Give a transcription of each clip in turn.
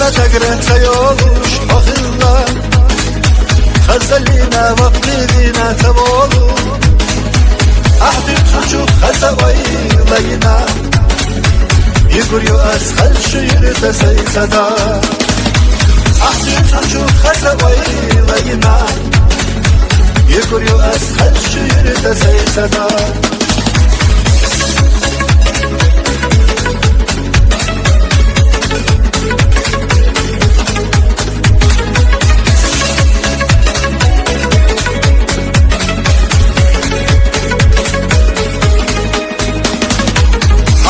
تقرأ سيولوش أخلا خزلينا وقلينا تبولو أحدي تشوف خسوي لينا يقول أسخل شير تسي صدا أحدي تشوف خسوي لينا يقول أسخل شير تسي صدا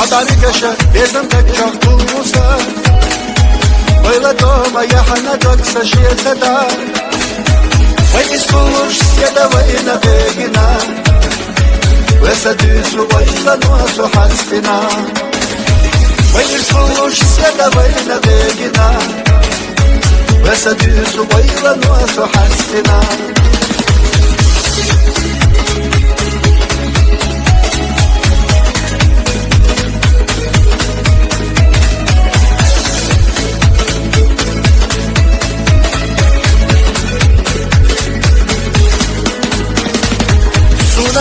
Adari keşe bezim tek çok tulmusa Böyle doma yahana doksa şiyete da Ve ispuluş siyede ve ina begina Ve sedüsü ve ila nuasu hastina Ve ispuluş siyede ve ina begina Ve sedüsü ve ila nuasu hastina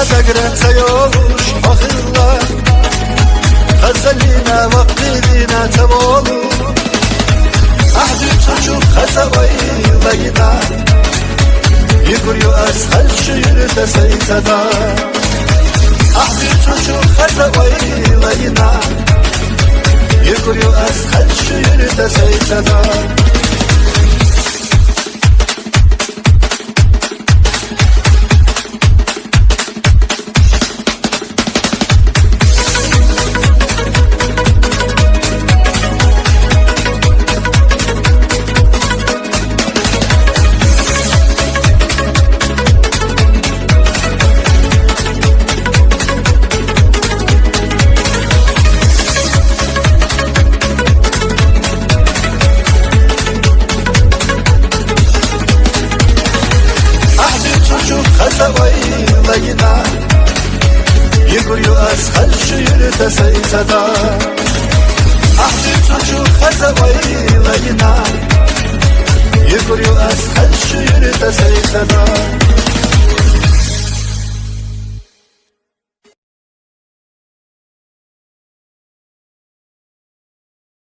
تقرأ سيولوش أخلا خزلينا وقلينا تبولو أحدي تشوف خسوي لينا يقول أسخل شير تسيتدا أحدي تشوف خسوي لينا يقول أسخل شير تسيتدا لينا يقول أسخل شير تسيتدا أحدي تشوف خسوي لينا يقول أسخل شير تسيتدا